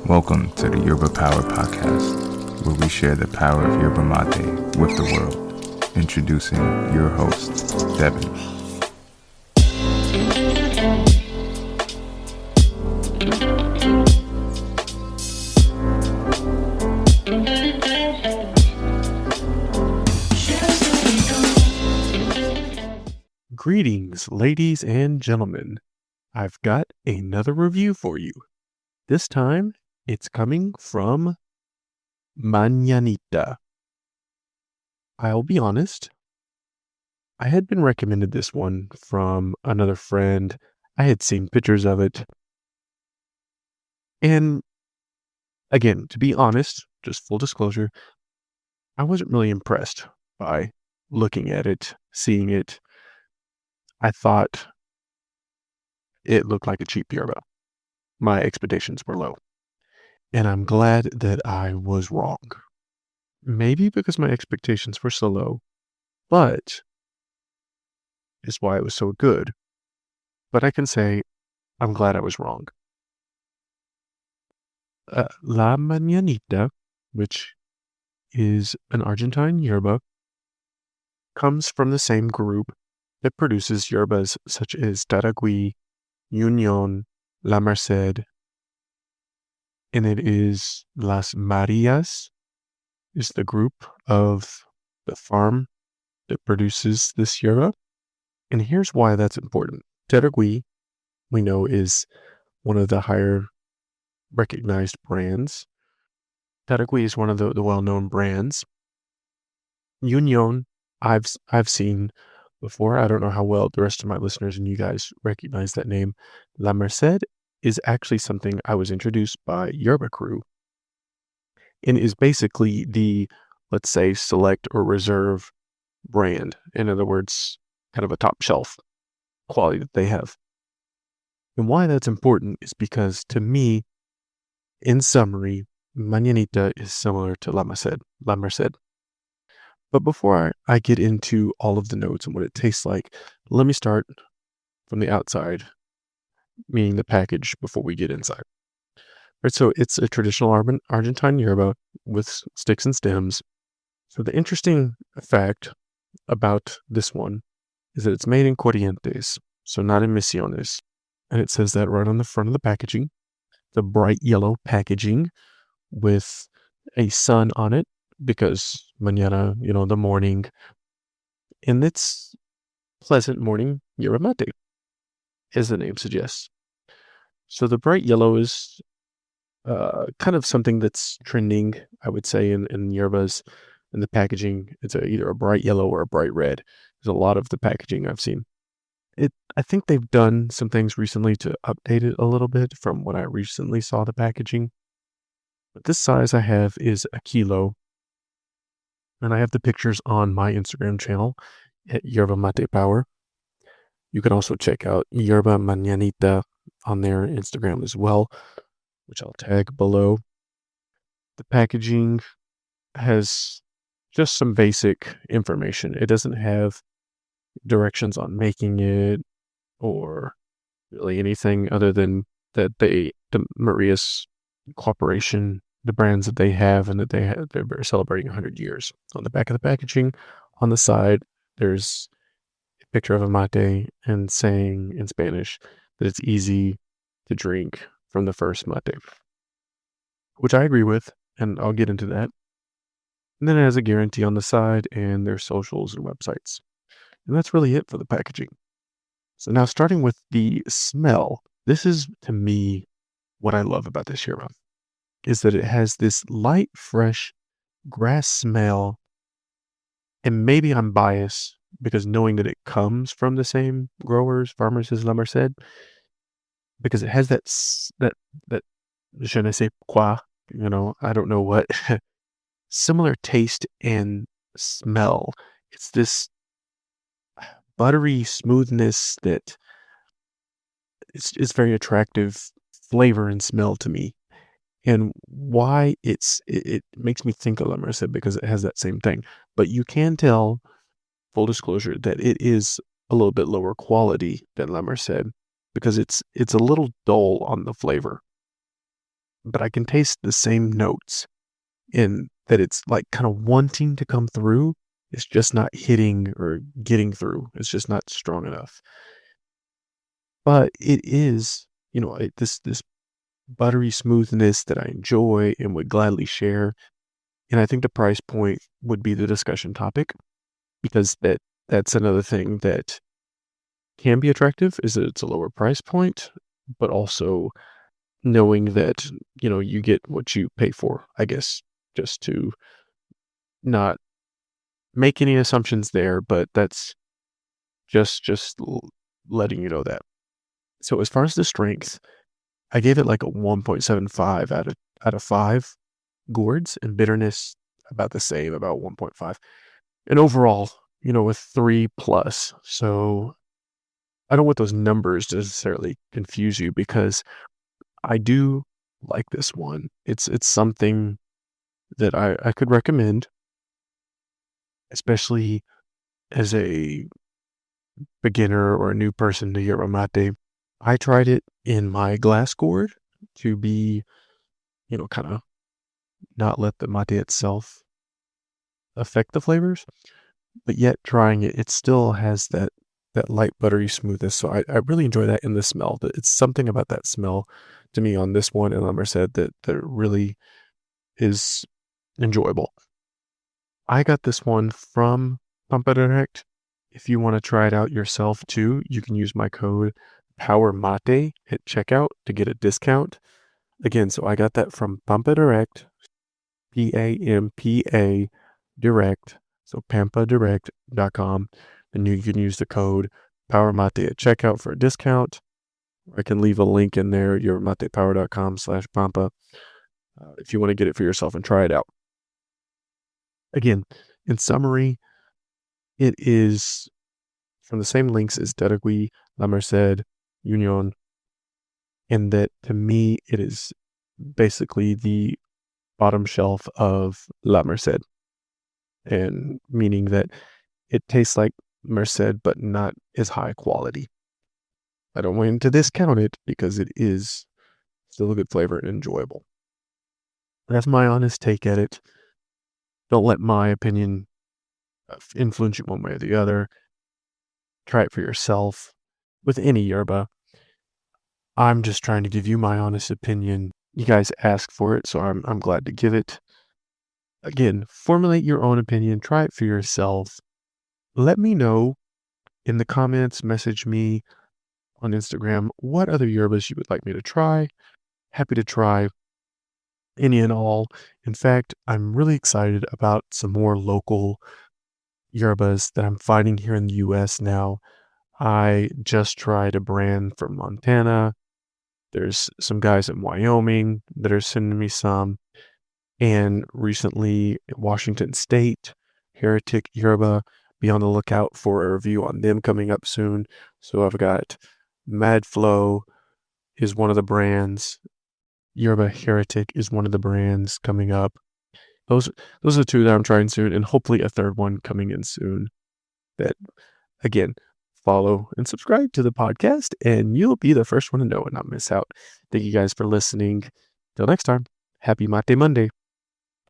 Welcome to the Yerba Power Podcast, where we share the power of yerba mate with the world. Introducing your host, Devin. Greetings, ladies and gentlemen. I've got another review for you. This time, it's coming from Mañanita. I'll be honest, I had been recommended this one from another friend. I had seen pictures of it. And again, to be honest, just full disclosure, I wasn't really impressed by looking at it, seeing it. I thought it looked like a cheap yerba. My expectations were low. And I'm glad that I was wrong. Maybe because my expectations were so low, but it's why it was so good. But I can say I'm glad I was wrong. La Mañanita, which is an Argentine yerba, comes from the same group that produces yerbas such as Taragüí, Unión, La Merced, and it is Las Marias is the group of the farm that produces this yerba. And here's why that's important. Taragüí, we know, is one of the higher recognized brands. Taragüí is one of the well-known brands. Unión, I've seen before. I don't know how well the rest of my listeners and you guys recognize that name. La Merced is actually something I was introduced by Yerba Crew, and is basically the, let's say, select or reserve brand. In other words, kind of a top shelf quality that they have. And why that's important is because, to me, in summary, Mañanita is similar to La Merced. But before I get into all of the notes and what it tastes like, let me start from the outside, meaning the package, before we get inside. Right, so it's a traditional Argentine yerba with sticks and stems. So the interesting fact about this one is that it's made in Corrientes, so not in Misiones. And it says that right on the front of the packaging. The bright yellow packaging with a sun on it, because mañana, the morning. And it's pleasant morning yerba mate, as the name suggests. So the bright yellow is kind of something that's trending, I would say, in yerbas. In the packaging, it's either a bright yellow or a bright red. There's a lot of the packaging I've seen. I think they've done some things recently to update it a little bit from what I recently saw the packaging. But this size I have is a kilo. And I have the pictures on my Instagram channel at Yerba Mate Power. You can also check out Yerba Mañanita on their Instagram as well, which I'll tag below. The packaging has just some basic information. It doesn't have directions on making it or really anything other than that the Maria's Corporation, the brands that they have, and that they're celebrating 100 years. On the back of the packaging, on the side, there's a picture of a mate and saying in Spanish that it's easy to drink from the first mate, which I agree with, and I'll get into that. And then it has a guarantee on the side and their socials and websites. And that's really it for the packaging. So now, starting with the smell, this is, to me, what I love about this yerba, is that it has this light, fresh grass smell. And maybe I'm biased because knowing that it comes from the same farmers as La Merced, because it has that je ne sais quoi, I don't know what, similar taste and smell. It's this buttery smoothness that it's very attractive flavor and smell to me. And why it makes me think of La Merced, because it has that same thing. But you can tell, full disclosure, that it is a little bit lower quality than La Merced, because it's a little dull on the flavor. but I can taste the same notes in that it's like kind of wanting to come through. It's just not hitting or getting through. It's just not strong enough. But it is, this buttery smoothness that I enjoy and would gladly share. And I think the price point would be the discussion topic because that's another thing that can be attractive is that it's a lower price point, but also knowing that, you get what you pay for, I guess, just to not make any assumptions there, but that's just letting you know that. So as far as the strength, I gave it like a 1.75 out of 5 gourds, and bitterness about the same, about 1.5. And overall, with 3 plus. So I don't want those numbers to necessarily confuse you because I do like this one. It's something that I could recommend, especially as a beginner or a new person to yerba mate. I tried it in my glass gourd to be, kind of not let the mate itself affect the flavors, but yet trying it, it still has that light buttery smoothness. So I really enjoy that in the smell. That it's something about that smell to me on this one and La Merced that really is enjoyable. I got this one from Pampa Direct. If you want to try it out yourself too, you can use my code POWERMATE at checkout to get a discount. Again, so I got that from Pampa Direct, PAMPA Direct, so pampadirect.com, and you can use the code POWERMATE at checkout for a discount. I can leave a link in there, yourmatepower.com/pampa, if you want to get it for yourself and try it out. Again, in summary, it is from the same links as Deragui, La Merced, Union, and that to me, it is basically the bottom shelf of La Merced, and meaning that it tastes like Merced, but not as high quality. I don't want to discount it because it is still a good flavor and enjoyable. That's my honest take at it. Don't let my opinion influence you one way or the other. Try it for yourself with any yerba. I'm just trying to give you my honest opinion. You guys asked for it, so I'm glad to give it. Again, formulate your own opinion. Try it for yourself. Let me know in the comments. Message me on Instagram what other yerbas you would like me to try. Happy to try any and all. In fact, I'm really excited about some more local yerbas that I'm finding here in the US now. I just tried a brand from Montana. There's some guys in Wyoming that are sending me some. And recently, Washington State, Heretic Yerba. Be on the lookout for a review on them coming up soon. So I've got Mad Flow is one of the brands. Yerba Heretic is one of the brands coming up. Those are the two that I'm trying soon, and hopefully a third one coming in soon. That, again, follow and subscribe to the podcast, and you'll be the first one to know and not miss out. Thank you guys for listening. Till next time, happy Mate Monday.